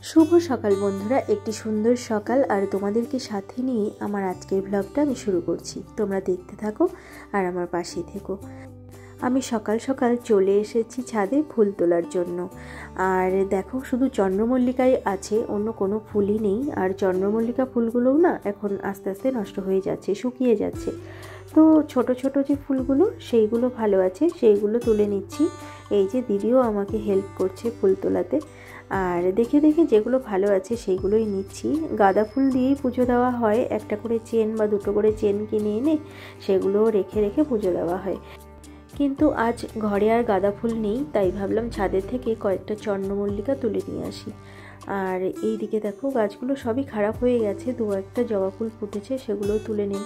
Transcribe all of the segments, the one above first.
শুভ সকাল বন্ধুরা, একটি সুন্দর সকাল আর তোমাদেরকে সাথে নিয়ে আমার আজকের ব্লগটা আমি শুরু করছি। তোমরা দেখতে থাকো আর আমার পাশেই থেকো। আমি সকাল সকাল চলে এসেছি ছাদে ফুল তোলার জন্য। আর দেখো, শুধু চন্দ্রমল্লিকাই আছে, অন্য কোনো ফুলই নেই। আর চন্দ্রমল্লিকা ফুলগুলোও না এখন আস্তে আস্তে নষ্ট হয়ে যাচ্ছে, শুকিয়ে যাচ্ছে। তো ছোট ছোট যে ফুলগুলো সেইগুলো ভালো আছে, সেইগুলো তুলে নিচ্ছি। এই যে দিদিও আমাকে হেল্প করছে ফুল তোলাতে। আর দেখে দেখে যেগুলো ভালো আছে সেইগুলোই নিচ্ছি। গাঁদা ফুল দিয়েই পুজো দেওয়া হয়, একটা করে চেন বা দুটো করে চেন কিনে এনে সেগুলো রেখে রেখে পুজো দেওয়া হয়। কিন্তু আজ ঘরে আর গাঁদা ফুল নেই, তাই ভাবলাম ছাদের থেকে কয়েকটা চন্দ্রমল্লিকা তুলে নিয়ে আসি। আর এই দিকে দেখো, গাছগুলো সবই খারাপ হয়ে গেছে, দু একটা জবা ফুল ফুটেছে, সেগুলোও তুলে নেব।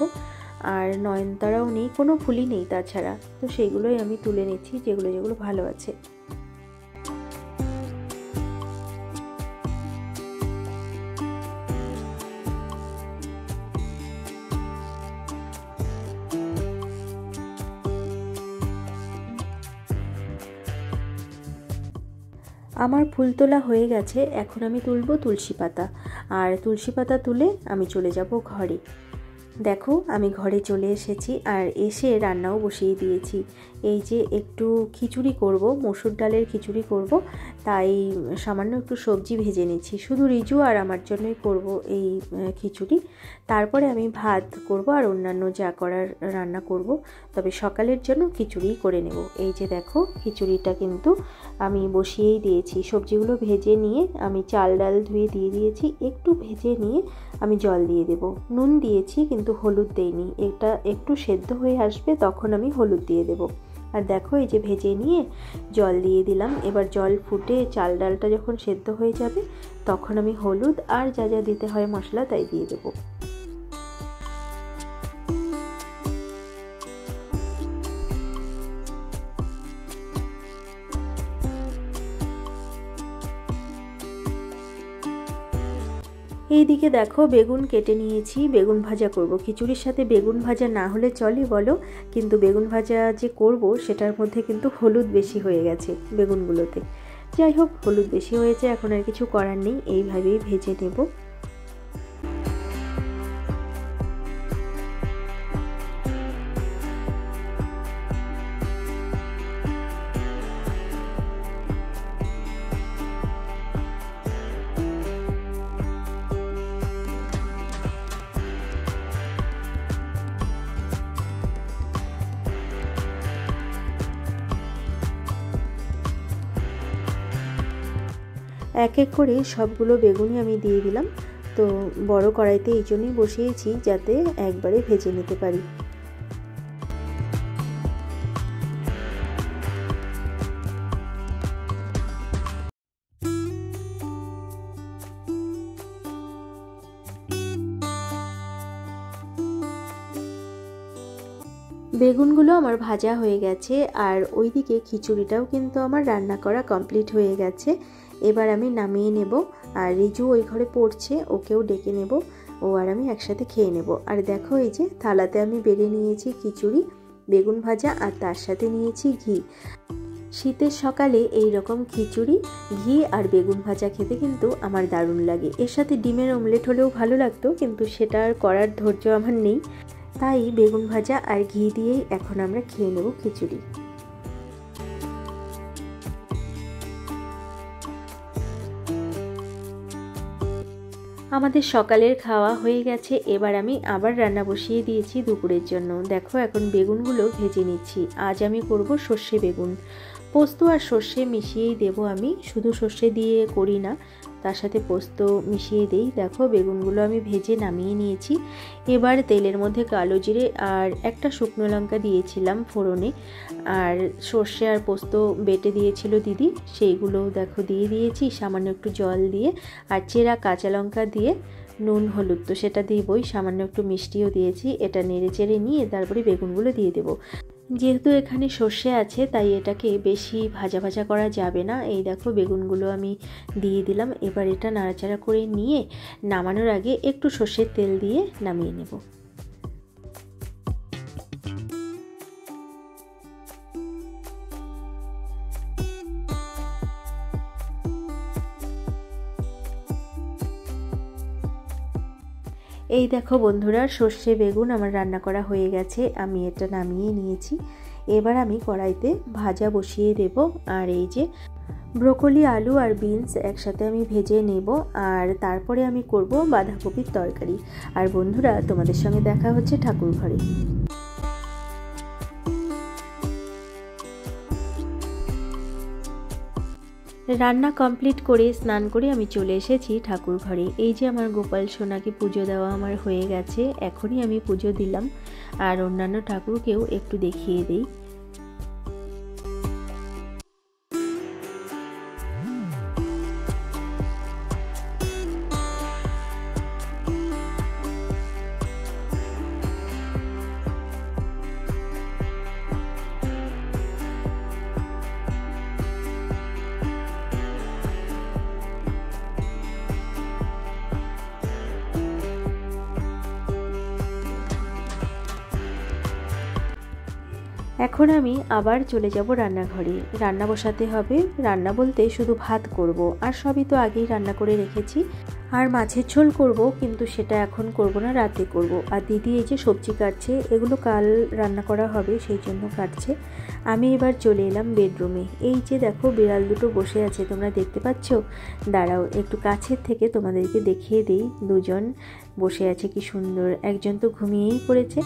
আর নয়নতারাও নেই, কোনো ফুলই নেই তাছাড়া, তো সেইগুলোই আমি তুলে নিচ্ছি, যেগুলো যেগুলো ভালো আছে। আমার ফুল তোলা হয়ে গেছে, এখন আমি তুলব তুলসী পাতা। আর তুলসী পাতা তুলে আমি চলে যাব ঘরে। দেখো, আমি ঘরে চলে এসেছি আর এসে রান্নাও বসিয়ে দিয়েছি। এই যে একটু খিচুড়ি করব, মসুর ডালের খিচুড়ি করব, তাই সামান্য একটু সবজি ভেজে নিচ্ছি। শুধু রিজু আর আমার জন্যই করব এই খিচুড়ি। তারপরে আমি ভাত করব আর অন্যান্য যা করার রান্না করব, তবে সকালের জন্য খিচুড়িই করে নেব। এই যে দেখো, খিচুড়িটা কিন্তু আমি বসিয়েই দিয়েছি। সবজিগুলো ভেজে নিয়ে আমি চাল ডাল ধুয়ে দিয়ে দিয়েছি, একটু ভেজে নিয়ে আমি জল দিয়ে দেব। নুন দিয়েছি কিন্তু হলুদ দেইনি, এটা একটু সেদ্ধ হয়ে আসবে তখন আমি হলুদ দিয়ে দেব। আর দেখো, এই যে ভেজে নিয়ে জল দিয়ে দিলাম। এবার জল ফুটে চাল ডালটা যখন সেদ্ধ হয়ে যাবে তখন আমি হলুদ আর যা যা দিতে হয় মশলা তাই দিয়ে দেবো। এইদিকে দেখো, বেগুন কেটে নিয়েছি, বেগুন ভাজা করব। খিচুড়ির সাথে বেগুন ভাজা না হলে চলে বলো, কিন্তু বেগুন ভাজা যে করব সেটার মধ্যে কিন্তু হলুদ বেশি হয়ে গেছে বেগুনগুলোতে। যাই হোক, হলুদ বেশি হয়েছে, এখন আর কিছু করার নেই, এইভাবেই ভেজে নেব। এক এক করে সবগুলো বেগুনই আমি দিয়ে দিলাম। তো বড় কড়াইতে এই জন্যই বসিয়েছি যাতে একবারে ভেজে নিতে পারি। বেগুনগুলো আমার ভাজা হয়ে গেছে আর ওইদিকে খিচুড়িটাও কিন্তু আমার রান্না করা কমপ্লিট হয়ে গেছে। এবার আমি নামিয়ে নেব। আর রিজু ওই ঘরে পড়ছে, ওকেও ডেকে নেব, ও আর আমি একসাথে খেয়ে নেব। আর দেখো, এই যে থালাতে আমি বেড়ে নিয়েছি খিচুড়ি, বেগুন ভাজা আর তার সাথে নিয়েছি ঘি। শীতের সকালে এই রকম খিচুড়ি, ঘি আর বেগুন ভাজা খেতে কিন্তু আমার দারুণ লাগে। এর সাথে ডিমের অমলেট হলেও ভালো লাগতো, কিন্তু সেটা আর করার ধৈর্য আমার নেই, তাই বেগুন ভাজা আর ঘি দিয়েই এখন আমরা খেয়ে নেব খিচুড়ি। আমাদের সকালের খাওয়া হয়ে গেছে, এবার আমি আবার রান্না বসিয়ে দিয়েছি দুপুরের জন্য। দেখো, এখন বেগুনগুলো ভেজে নিচ্ছি। আজ আমি করব সর্ষে বেগুন। পোস্ত আর সর্ষে মিশিয়েই দেব আমি, শুধু সর্ষে দিয়ে করি না, তার সাথে পোস্ত মিশিয়ে দেই। দেখো, বেগুনগুলো আমি ভেজে নামিয়ে নিয়েছি। এবার তেলের মধ্যে কালো জিরে আর একটা শুকনো লঙ্কা দিয়েছিলাম ফোড়নে, আর সর্ষে আর পোস্ত বেটে দিয়েছিল দিদি, সেইগুলো দেখো দিয়ে দিয়েছি সামান্য একটু জল দিয়ে। আর চেরা কাঁচা লঙ্কা দিয়ে, নুন হলুদ তো সেটা দিবই, সামান্য একটু মিষ্টিও দিয়েছি। এটা নেড়ে চেড়ে নিয়ে তারপরে বেগুনগুলো দিয়ে দেবো। যেহেতু এখানে সর্ষে আছে তাই এটাকে বেশি ভাজা ভাজা করা যাবে না। এই দেখো, বেগুনগুলো আমি দিয়ে দিলাম। এবার এটা নাড়াচাড়া করে নিয়ে নামানোর আগে একটু সর্ষের তেল দিয়ে নামিয়ে নেব। এই দেখো বন্ধুরা, সর্ষে বেগুন আমার রান্না করা হয়ে গেছে, আমি এটা নামিয়ে নিয়েছি। এবার আমি কড়াইতে ভাজা বসিয়ে দেব। আর এই যে ব্রোকলি, আলু আর বিনস একসাথে আমি ভেজে নেব, আর তারপরে আমি করব বাঁধাকপির তরকারি। আর বন্ধুরা, তোমাদের সঙ্গে দেখা হচ্ছে ঠাকুর ঘরে। রান্না কমপ্লিট করে স্নান করে আমি চলে এসেছি ঠাকুর ঘরে। এই যে আমার গোপাল সোনাকে পুজো দেওয়া আমার হয়ে গেছে, এখনই আমি পুজো দিলাম। আর অন্যান্য ঠাকুরকেও একটু দেখিয়ে দিই। এখন আমি আবার চলে যাব রান্নাঘরে। রান্না বসাতে হবে। রান্না বলতে শুধু ভাত করব, আর সবই তো আগেই রান্না করে রেখেছি। আর মাছের ঝোল করব, কিন্তু সেটা এখন করব না, রাতে করব। আর দিদি এই যে সবজি কাটছে, এগুলো কাল রান্না করা হবে, সেই জন্য কাটছে। আমি এবার চলে এলাম বেডরুমে। এই যে দেখো বিড়াল দুটো বসে আছে, তোমরা দেখতে পাচ্ছ? দাঁড়াও একটু কাছের থেকে তোমাদেরকে দেখিয়ে দিই। দুজন বসে আছে, কি সুন্দর। একজন তো ঘুমিয়েই পড়েছে,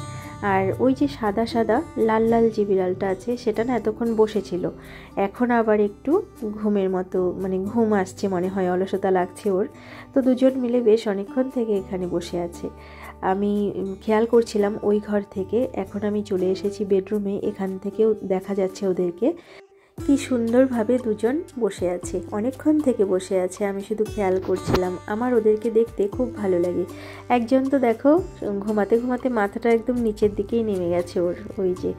আর ওই যে সাদা সাদা লাল লাল যে বিড়ালটা আছে, সেটা না এতক্ষণ বসেছিল, এখন আবার একটু ঘুমের মতো, মানে ঘুম আসছে মনে হয়, অলসতা লাগছে ওর। তো দুজন মিলে বেশ অনেকক্ষণ থেকে এখানে বসে আছে। আমি খেয়াল করছিলাম ওই ঘর থেকে। এখন আমি চলে এসেছি বেডরুমে, এখান থেকেও দেখা যাচ্ছে ওদেরকে। কি সুন্দরভাবে দুজন বসে আছে, অনেকক্ষণ থেকে বসে আছে, আমি শুধু খেয়াল করছিলাম। আমার ওদেরকে দেখতে খুব ভালো লাগে। একজন তো দেখো ঘুমাতে ঘুমাতে মাথাটা একদম নিচের দিকেই নেমে গেছে ওর, ওই যে।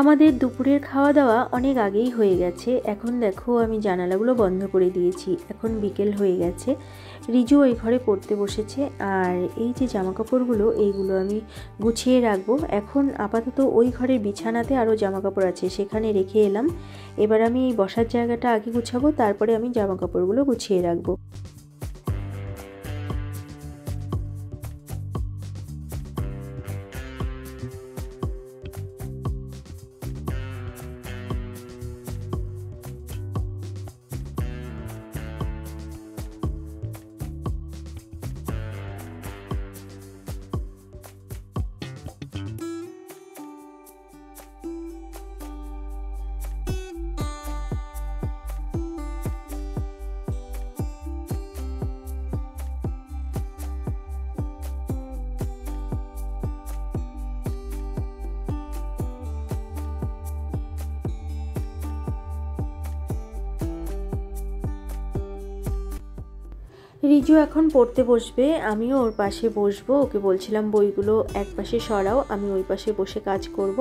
আমাদের দুপুরের খাওয়া দাওয়া অনেক আগেই হয়ে গেছে। এখন দেখো আমি জানালাগুলো বন্ধ করে দিয়েছি, এখন বিকেল হয়ে গেছে। রিজু ওই ঘরে পড়তে বসেছে, আর এই যে জামা কাপড়গুলো, এইগুলো আমি গুছিয়ে রাখবো। এখন আপাতত ওই ঘরের বিছানাতে আরও জামা কাপড় আছে, সেখানে রেখে এলাম। এবার আমি এই বসার জায়গাটা আগে গুছাবো, তারপরে আমি জামা কাপড়গুলো গুছিয়ে রাখবো। রিজু এখন পড়তে বসবে, আমিও ওর পাশে বসবো। ওকে বলছিলাম বইগুলো এক পাশে সরাও, আমি ওই পাশে বসে কাজ করব,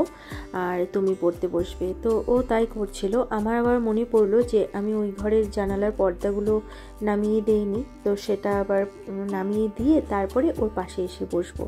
আর তুমি পড়তে বসবে। তো ও তাই করছিল। আমার আবার মনে পড়লো যে আমি ওই ঘরের জানালার পর্দাগুলো নামিয়ে দেইনি, তো সেটা আবার নামিয়ে দিয়ে তারপরে ওর পাশে এসে বসবো।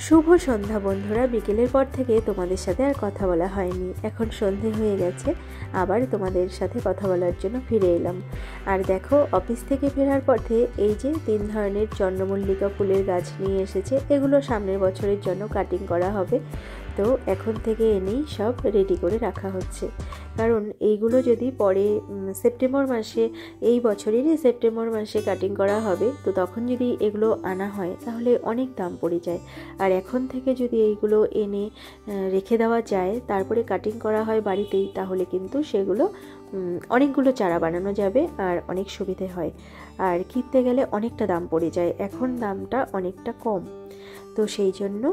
শুভ সন্ধ্যা বন্ধুরা। বিকেলের পর থেকে তোমাদের সাথে আর কথা বলা হয়নি, এখন সন্ধে হয়ে গেছে, আবার তোমাদের সাথে কথা বলার জন্য ফিরে এলাম। আর দেখো অফিস থেকে ফেরার পথে এই যে 3 ধরনের চন্দ্রমল্লিকা ফুলের গাছ নিয়ে এসেছে, এগুলো সামনের বছরের জন্য কাটিং করা হবে। তো এখন থেকে এনেই সব রেডি করে রাখা হচ্ছে, কারণ এইগুলো যদি পরে সেপ্টেম্বর মাসে, এই বছরেরই সেপ্টেম্বর মাসে কাটিং করা হবে, তো তখন যদি এগুলো আনা হয় তাহলে অনেক দাম পড়ে যায়। আর আর এখন থেকে যদি এইগুলো এনে রেখে দেওয়া যায়, তারপরে কাটিং করা হয় বাড়িতেই, তাহলে কিন্তু সেগুলো অনেকগুলো চারা বানানো যাবে আর অনেক সুবিধে হয়। আর কিনতে গেলে অনেকটা দাম পড়ে যায়, এখন দামটা অনেকটা কম। তো সেই জন্য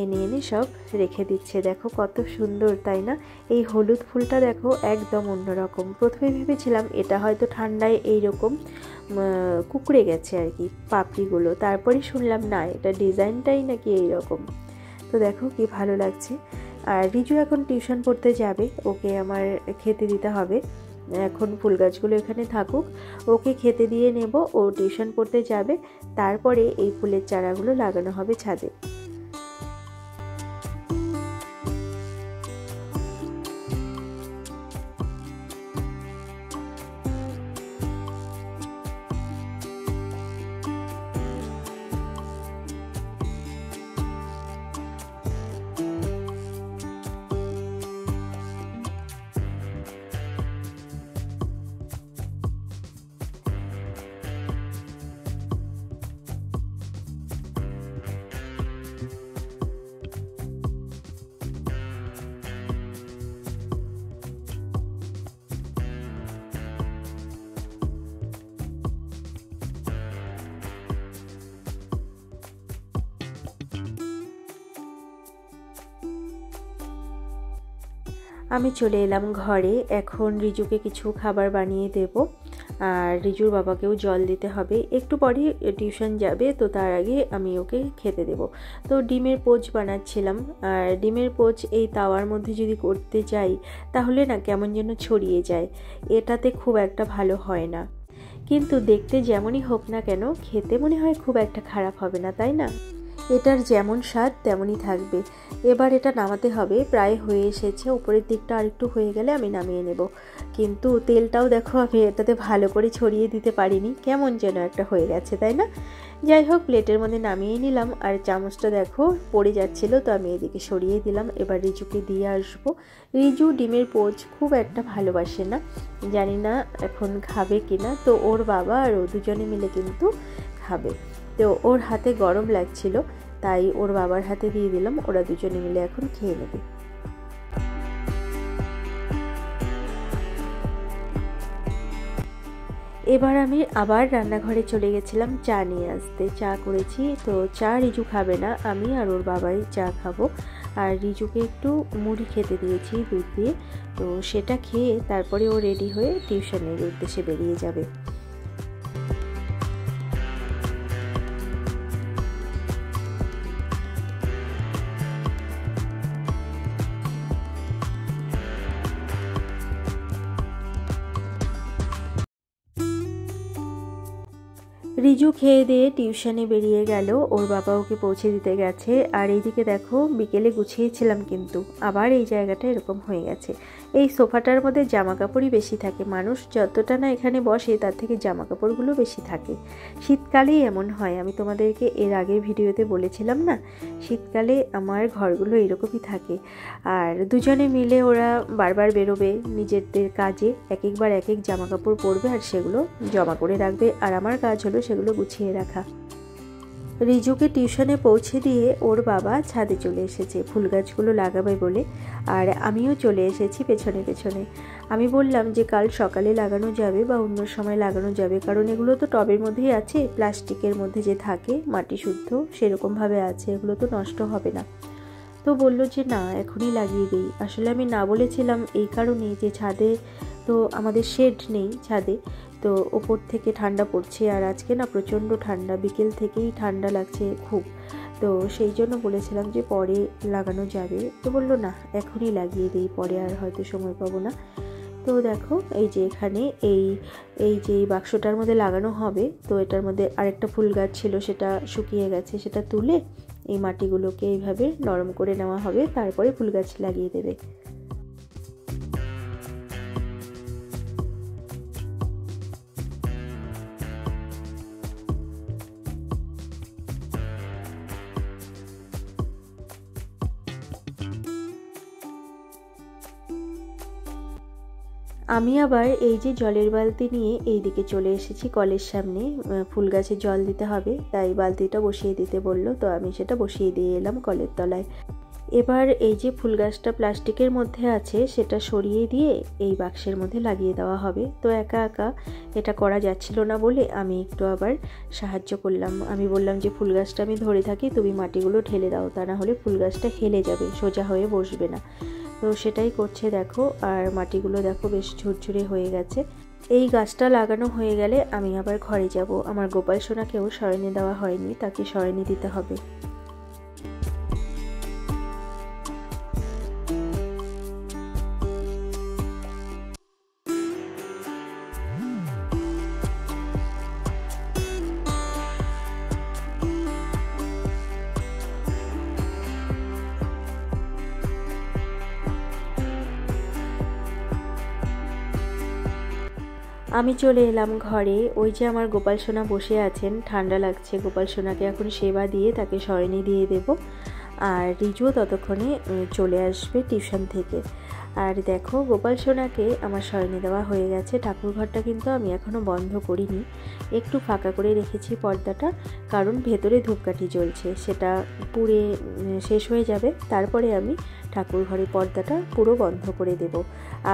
এনে এনে সব রেখে দিচ্ছে। দেখো কত সুন্দর, তাই না? এই হলুদ ফুলটা দেখো একদম অন্যরকম। প্রথমে ভেবেছিলাম এটা হয়তো ঠান্ডায় এইরকম কুঁকড়ে গেছে আর কি পাপড়িগুলো, তারপরে শুনলাম না, এটা ডিজাইনটাই নাকি এইরকম। তো দেখো কি ভালো লাগছে। আর রিজু এখন টিউশন পড়তে যাবে, ওকে আমার খেতে দিতে হবে। এখন ফুল গাছগুলো এখানে থাকুক, ওকে খেতে দিয়ে নেব, ও টিউশন পড়তে যাবে, তারপরে এই ফুলের চারাগুলো লাগানো হবে ছাদে। আমি চলে এলাম ঘরে, এখন রিজুকে কিছু খাবার বানিয়ে দেব, আর রিজুর বাবাকেও জল দিতে হবে। একটু পরেই টিউশন যাবে, তো তার আগে আমি ওকে খেতে দেব। তো ডিমের পোচ বানাচ্ছিলাম, আর ডিমের পোচ এই তাওয়ার মধ্যে যদি করতে যাই তাহলে না কেমন যেন ছড়িয়ে যায়, এটাতে খুব একটা ভালো হয় না। কিন্তু দেখতে যেমনই হোক না কেন, খেতে মনে হয় খুব একটা খারাপ হবে না, তাই না? এটার যেমন স্বাদ তেমনই থাকবে। এবার এটা নামাতে হবে, প্রায় হয়ে এসেছে, উপরের দিকটা আরেকটু হয়ে গেলে আমি নামিয়ে নেব। কিন্তু তেলটাও দেখো আমি এটাতে ভালো করে ছড়িয়ে দিতে পারিনি, কেমন যেন একটা হয়ে গেছে, তাই না? যাই হোক, প্লেটের মধ্যে নামিয়ে নিলাম, আর চামচটা দেখো পড়ে যাচ্ছিল, তো আমি এদিকে সরিয়ে দিলাম। এবার রিজুকে দিয়ে আসবো। রিজু ডিমের পোচ খুব একটা ভালোবাসে না, জানি না এখন খাবে কিনা। তো ওর বাবা আর ও দুজনে মিলে কিন্তু খাবে। তো ওর হাতে গরম লাগছিল, তাই ওর বাবার হাতে দিয়ে দিলাম, ওরা দুজনে মিলে এখন খেয়ে নেবে। এবার আমি আবার রান্নাঘরে চলে গেছিলাম চা নিয়ে আসতে। চা করেছি, তো চা রিজু খাবে না, আমি আর ওর বাবাই চা খাবো। আর রিজুকে একটু মুড়ি খেতে দিয়েছি দুধ দিয়ে, তো সেটা খেয়ে তারপরে ও রেডি হয়ে টিউশনের উদ্দেশ্যে বেরিয়ে যাবে। রিজু খেয়ে দিয়ে টিউশনে বেরিয়ে গেল, ওর বাবা ওকে পৌঁছে দিতে গেছে। আর এইদিকে দেখো বিকেলে গুছিয়েছিলাম, কিন্তু আবার এই জায়গাটা এরকম হয়ে গেছে। এই সোফাটার মধ্যে জামা কাপড়ই বেশি থাকে, মানুষ যতটা না এখানে বসে তার থেকে জামা কাপড়গুলো বেশি থাকে। শীতকালেই এমন হয়, আমি তোমাদেরকে এর আগের ভিডিওতে বলেছিলাম না, শীতকালে আমার ঘরগুলো এরকমই থাকে। আর দুজনে মিলে ওরা বারবার বেরোবে নিজেদের কাজে, এক একবার এক এক জামা কাপড় পরবে আর সেগুলো জমা করে রাখবে, আর আমার কাজ হলো সেগুলো গুছিয়ে রাখা। রিজুকে টিউশনে পৌঁছে দিয়ে ওর বাবা ছাদে চলে এসেছে ফুল গাছগুলো লাগাবে বলে, আর আমিও চলে এসেছি পেছনে পেছনে। আমি বললাম যে কাল সকালে লাগানো যাবে বা অন্য সময় লাগানো যাবে, কারণ এগুলো তো টবের মধ্যেই আছে, প্লাস্টিকের মধ্যে যে থাকে মাটি শুদ্ধ সেরকমভাবে আছে, এগুলো তো নষ্ট হবে না। তো বললো যে না, এখনই লাগিয়ে দিই। আসলে আমি না বলেছিলাম এই কারণেই যে ছাদে তো আমাদের শেড নেই ছাদে, তো ওপর থেকে ঠান্ডা পড়ছে, আর আজকে না প্রচণ্ড ঠান্ডা, বিকেল থেকেই ঠান্ডা লাগছে খুব। তো সেই জন্য বলেছিলাম যে পরে লাগানো যাবে, তো বললো না এখনই লাগিয়ে দিই, পরে আর হয়তো সময় পাবো না। তো দেখো এই যে এখানে এই যে এই বাক্সটার মধ্যে লাগানো হবে, তো এটার মধ্যে আরেকটা ফুল গাছ ছিল, সেটা শুকিয়ে গেছে, সেটা তুলে এই মাটিগুলোকে এইভাবে নরম করে নেওয়া হবে, তারপরে ফুল গাছ লাগিয়ে দেবে। আমি আবার এই যে জলের বালতি নিয়ে এইদিকে চলে এসেছি কলের সামনে। ফুল গাছে জল দিতে হবে, তাই বালতিটা বসিয়ে দিতে বললো, তো আমি সেটা বসিয়ে দিয়ে এলাম কলের তলায়। এবার এই যে ফুল গাছটা প্লাস্টিকের মধ্যে আছে সেটা সরিয়ে দিয়ে এই বাক্সের মধ্যে লাগিয়ে দেওয়া হবে। তো একা একা এটা করা যাচ্ছিল না বলে আমি একটু আবার সাহায্য করলাম। আমি বললাম যে ফুল গাছটা আমি ধরে থাকি, তুমি মাটিগুলো ঢেলে দাও, তা না হলে ফুল গাছটা হেলে যাবে, সোজা হয়ে বসবে না। তো সেটাই করছে দেখো। আর মাটিগুলো দেখো বেশ ঝুরঝুরে হয়ে গেছে। এই গাছটা লাগানো হয়ে গেলে আমি আবার ঘরে যাব। আমার গোপাল সোনাকেও সয়নে দেওয়া হয়নি, তাকে সয়নে দিতে হবে। আমি চলে এলাম ঘরে। ওই যে আমার গোপাল সোনা বসে আছেন, ঠান্ডা লাগছে। গোপাল সোনাকে এখন সেবা দিয়ে তাকে শয়নে দিয়ে দেব। আর রিজুও ততক্ষণে চলে আসবে টিউশন থেকে। আর দেখো গোপাল সোনাকে আমার শয়নে দেওয়া হয়ে গেছে। ঠাকুরঘরটা কিন্তু আমি এখনও বন্ধ করিনি, একটু ফাঁকা করে রেখেছি পর্দাটা, কারণ ভেতরে ধূপকাঠি জ্বলছে, সেটা পুড়ে শেষ হয়ে যাবে, তারপরে আমি ঠাকুর ঘরে পর্দাটা পুরো বন্ধ করে দেব।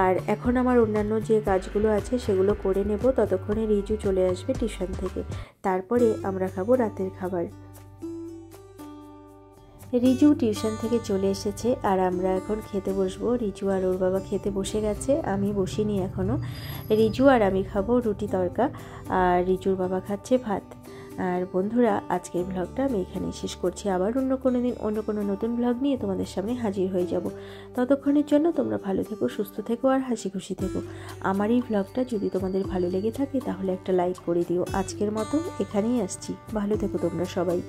আর এখন আমার অন্যান্য যে কাজগুলো আছে সেগুলো করে নেব, ততক্ষণে রিজু চলে আসবে টিউশন থেকে। তারপরে আমরা খাবো রাতের খাবার। রিজু টিউশন থেকে চলে এসেছে আর আমরা এখন খেতে বসবো। রিজু আর ওর বাবা খেতে বসে গেছে, আমি বসিনি এখনও। রিজু আর আমি খাবো রুটি তড়কা, আর রিজুর বাবা খাচ্ছে ভাত। আর বন্ধুরা, আজকের ব্লগটা আমি এখানেই শেষ করছি। আবার অন্য কোনো দিন অন্য কোনো নতুন ব্লগ নিয়ে তোমাদের সামনে হাজির হয়ে যাব। ততক্ষণের জন্য তোমরা ভালো থেকো, সুস্থ থেকো আর হাসি খুশি থেকো। আমার এই ব্লগটা যদি তোমাদের ভালো লেগে থাকে তাহলে একটা লাইক করে দিও। আজকের মতো এখানেই আসছি, ভালো থেকো তোমরা সবাই।